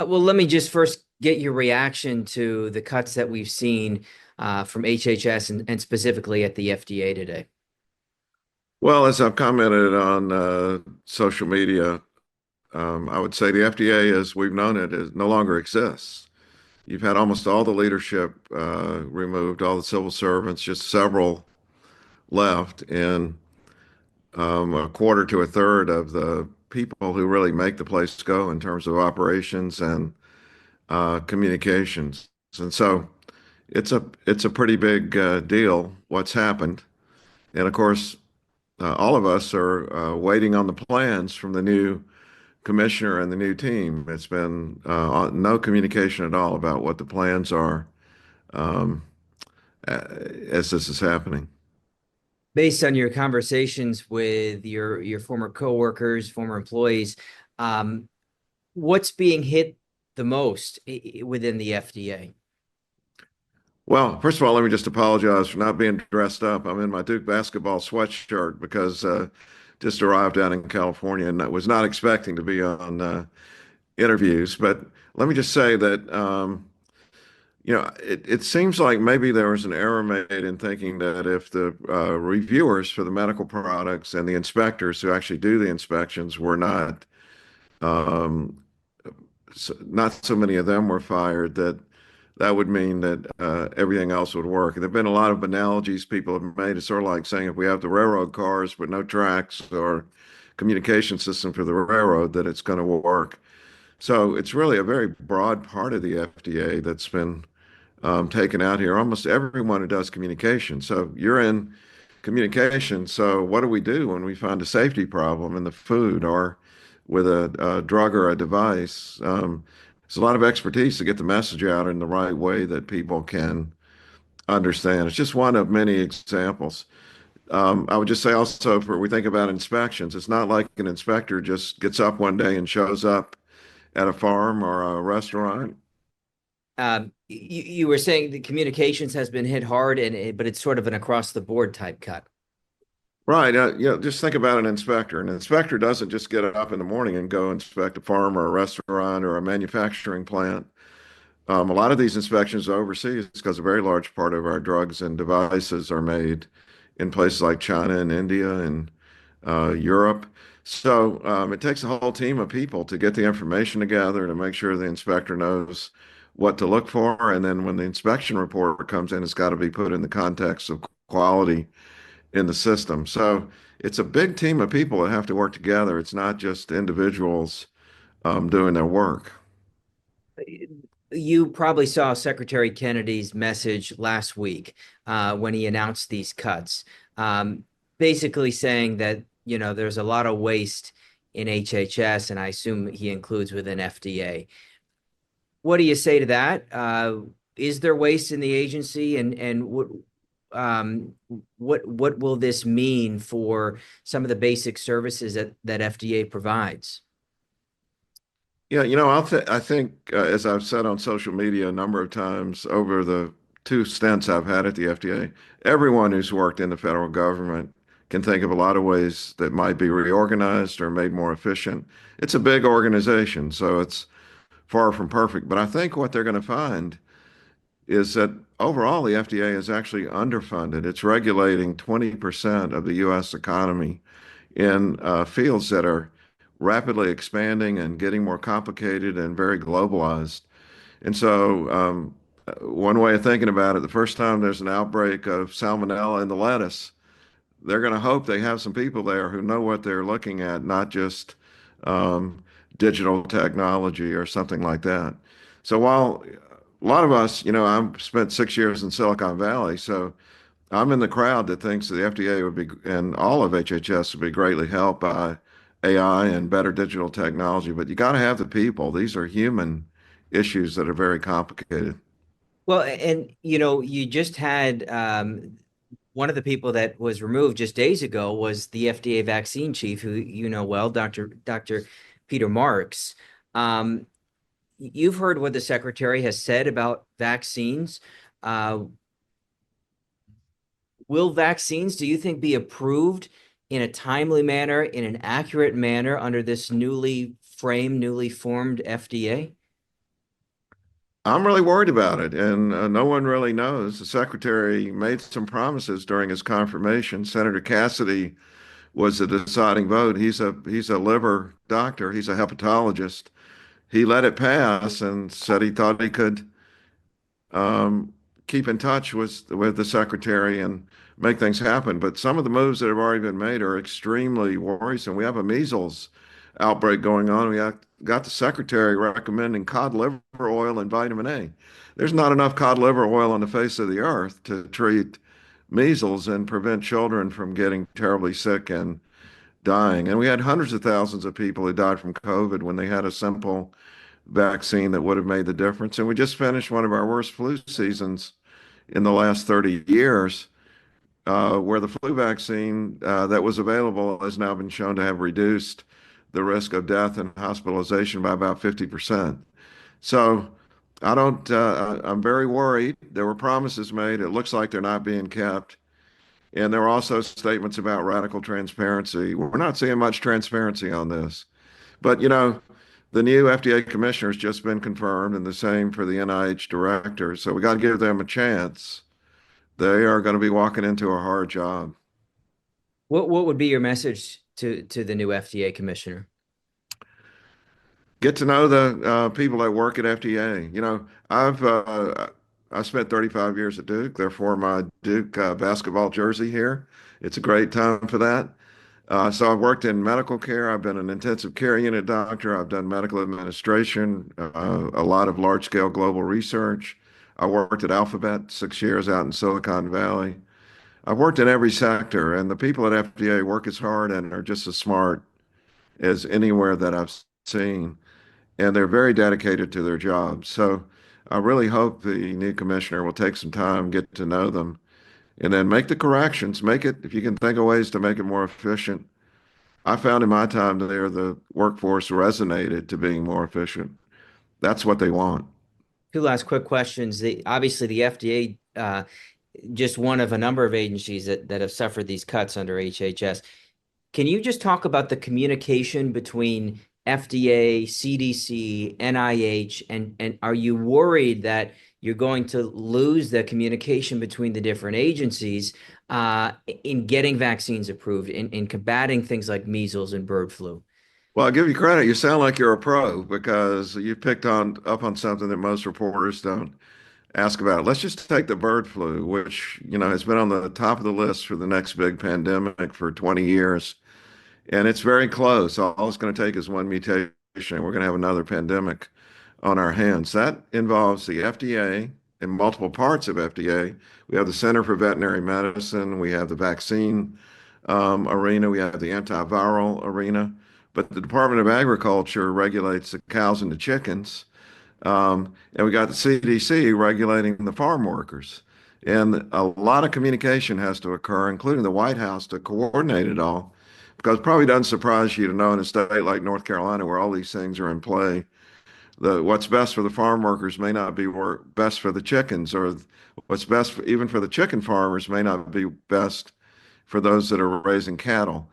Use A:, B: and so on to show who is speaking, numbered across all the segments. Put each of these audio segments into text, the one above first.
A: Well, let me just first get your reaction to the cuts that we've seen from HHS and specifically at the FDA today.
B: Well, as I've commented on social media, I would say the FDA, as we've known it, is no longer exists. You've had almost all the leadership removed, all the civil servants, just several left, and a quarter to a third of the people who really make the place go in terms of operations and communications. And so it's a pretty big deal what's happened. And of course, all of us are waiting on the plans from the new commissioner and the new team. It's been no communication at all about what the plans are um, as this is happening.
A: Based on your conversations with your former coworkers, former employees, um, what's being hit the most within the FDA?
B: Well, first of all, let me just apologize for not being dressed up. I'm in my Duke basketball sweatshirt because just arrived out in California and I was not expecting to be on interviews. But let me just say that it seems like maybe there was an error made in thinking that if the reviewers for the medical products and the inspectors who actually do the inspections were um, not so many of them were fired, that would mean that everything else would work. And there've been a lot of analogies people have made. It's sort of like saying if we have the railroad cars but no tracks or communication system for the railroad, that it's going to work. So it's really a very broad part of the FDA that's been taken out here. Almost everyone who does communication. So you're in communication. So what do we do when we find a safety problem in the food or with a drug or a device? It's a lot of expertise to get the message out in the right way that people can understand. It's just one of many examples. I would just say also, for we think about inspections, it's not like an inspector just gets up one day and shows up at a farm or a restaurant.
A: You were saying the communications has been hit hard, but it's sort of an across the board type cut.
B: Right. Just think about an inspector. An inspector doesn't just get up in the morning and go inspect a farm or a restaurant or a manufacturing plant. A lot of these inspections are overseas because a very large part of our drugs and devices are made in places like China and India and Europe. So it takes a whole team of people to get the information together to make sure the inspector knows what to look for. And then when the inspection report comes in, it's got to be put in the context of quality in the system. So it's a big team of people that have to work together. It's not just individuals doing their work.
A: You probably saw Secretary Kennedy's message last week when he announced these cuts, basically saying that, there's a lot of waste in HHS, and I assume he includes within FDA. What do you say to that? Is there waste in the agency, and what will this mean for some of the basic services that FDA provides?
B: Yeah, I think, as I've said on social media a number of times over the two stints I've had at the FDA, everyone who's worked in the federal government can think of a lot of ways that might be reorganized or made more efficient. It's a big organization, so it's far from perfect. But I think what they're going to find is that overall the FDA is actually underfunded. It's regulating 20% of the U.S. economy in fields that are rapidly expanding and getting more complicated and very globalized. And so, one way of thinking about it, the first time there's an outbreak of salmonella in the lettuce, they're going to hope they have some people there who know what they're looking at, not just um, digital technology or something like that. So while a lot of us, I've spent 6 years in Silicon Valley, so I'm in the crowd that thinks the FDA would be, and all of HHS would be greatly helped by AI and better digital technology. But you got to have the people. These are human issues that are very complicated.
A: Well, and you just had one of the people that was removed just days ago was the FDA vaccine chief, who well, Dr. Peter Marks. Um, you've heard what the secretary has said about vaccines. Uh, will vaccines, do you think, be approved in a timely manner, in an accurate manner under this newly formed FDA?
B: I'm really worried about it, and no one really knows. The secretary made some promises during his confirmation. Senator Cassidy was the deciding vote. He's a liver doctor. He's a hepatologist. He let it pass and said he thought he could um, keep in touch with the secretary and make things happen. But some of the moves that have already been made are extremely worrisome. We have a measles outbreak going on. Got the secretary recommending cod liver oil and vitamin A. There's not enough cod liver oil on the face of the earth to treat measles and prevent children from getting terribly sick and dying. And we had hundreds of thousands of people who died from COVID when they had a simple vaccine that would have made the difference. And we just finished one of our worst flu seasons in the last 30 years, where the flu vaccine that was available has now been shown to have reduced the risk of death and hospitalization by about 50%. So I don't, I'm very worried. There were promises made. It looks like they're not being kept. And there were also statements about radical transparency. We're not seeing much transparency on this. But, the new FDA commissioner has just been confirmed, and the same for the NIH director. So we got to give them a chance. They are going to be walking into a hard job.
A: What would be your message to the new FDA commissioner?
B: Get to know the people that work at FDA. I spent 35 years at Duke, therefore my Duke basketball jersey here. It's a great time for that. So I've worked in medical care. I've been an intensive care unit doctor. I've done medical administration, a lot of large-scale global research. I worked at Alphabet 6 years out in Silicon Valley. I've worked in every sector, and the people at FDA work as hard and are just as smart as anywhere that I've seen. And they're very dedicated to their jobs. So I really hope the new commissioner will take some time, get to know them, and then make the corrections. Make it, if you can think of ways to make it more efficient. I found in my time there the workforce resonated to being more efficient. That's what they want.
A: Two last quick questions. Obviously, the FDA, just one of a number of agencies that have suffered these cuts under HHS. Can you just talk about the communication between FDA, CDC, NIH, and are you worried that you're going to lose the communication between the different agencies in getting vaccines approved, in combating things like measles and bird flu?
B: Well, I'll give you credit. You sound like you're a pro because you picked on up on something that most reporters don't ask about. Let's just take the bird flu, which, has been on the top of the list for the next big pandemic for 20 years. And it's very close. All it's going to take is one mutation, and we're going to have another pandemic on our hands. That involves the FDA and multiple parts of FDA. We have the Center for Veterinary Medicine, we have the vaccine arena, we have the antiviral arena, but the Department of Agriculture regulates the cows and the chickens. And we got the CDC regulating the farm workers. And a lot of communication has to occur, including the White House, to coordinate it all. Because it probably doesn't surprise you to know in a state like North Carolina, where all these things are in play, what's best for the farm workers may not be best for the chickens, or what's best even for the chicken farmers may not be best for those that are raising cattle.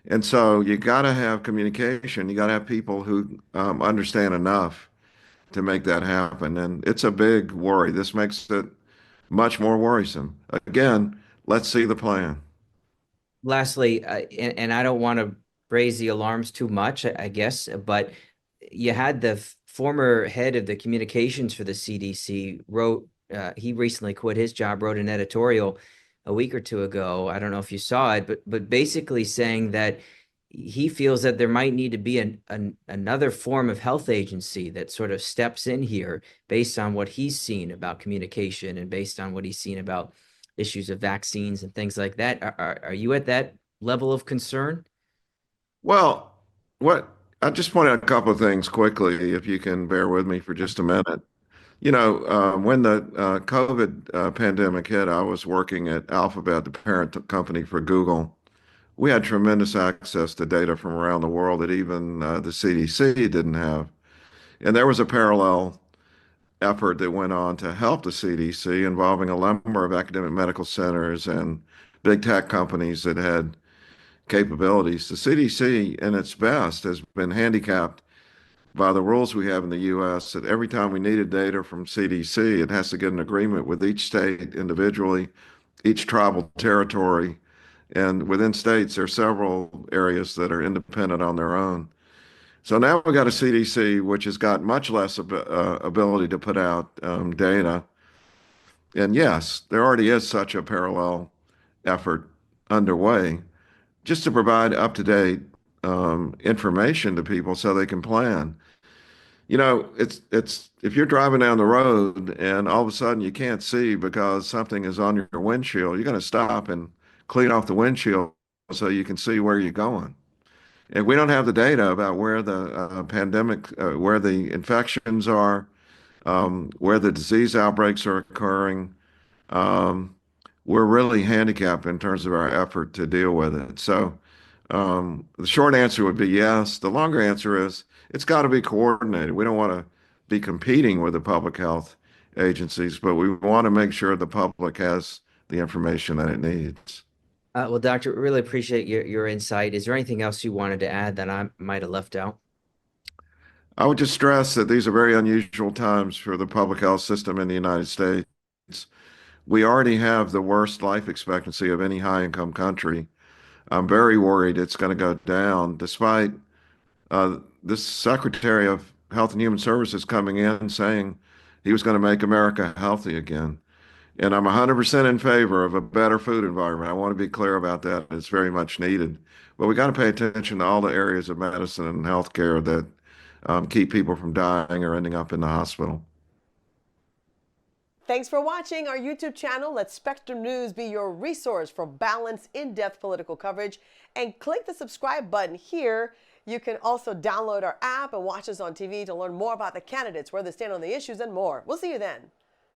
B: And so you got to have communication. You got to have people who understand enough to make that happen. And it's a big worry. This makes it much more worrisome. Again, let's see the plan.
A: Lastly, and I don't want to raise the alarms too much, I guess, but you had the former head of the communications for the CDC wrote, he recently quit his job, wrote an editorial a week or two ago. I don't know if you saw it, but basically saying that he feels that there might need to be another form of health agency that sort of steps in here based on what he's seen about communication and based on what he's seen about issues of vaccines and things like that. Are you at that level of concern?
B: Well, what I just point out a couple of things quickly, if you can bear with me for just a minute. When the COVID pandemic hit, I was working at Alphabet, the parent company for Google. We had tremendous access to data from around the world that even the CDC didn't have. And there was a parallel effort that went on to help the CDC involving a number of academic medical centers and big tech companies that had capabilities. The CDC, in its best, has been handicapped by the rules we have in the U.S. that every time we needed data from CDC, it has to get an agreement with each state individually, each tribal territory, and within states, there are several areas that are independent on their own. So now we've got a CDC which has got much less ability to put out data. And yes, there already is such a parallel effort underway just to provide up-to-date information to people so they can plan. It's if you're driving down the road and all of a sudden you can't see because something is on your windshield, you're going to stop and clean off the windshield so you can see where you're going. And we don't have the data about where the pandemic, where the infections are, where the disease outbreaks are occurring. Um, we're really handicapped in terms of our effort to deal with it. So the short answer would be yes. The longer answer is it's got to be coordinated. We don't want to be competing with the public health agencies, but we want to make sure the public has the information that it needs.
A: Well, Doctor, really appreciate your insight. Is there anything else you wanted to add that I might have left out?
B: I would just stress that these are very unusual times for the public health system in the United States. We already have the worst life expectancy of any high-income country. I'm very worried it's going to go down, despite this Secretary of Health and Human Services coming in saying he was going to make America healthy again. And I'm 100% in favor of a better food environment. I want to be clear about that. It's very much needed. But we got to pay attention to all the areas of medicine and healthcare that keep people from dying or ending up in the hospital.
C: Thanks for watching our YouTube channel. Let Spectrum News be your resource for balanced, in-depth political coverage. And click the subscribe button here. You can also download our app and watch us on TV to learn more about the candidates, where they stand on the issues, and more. We'll see you then.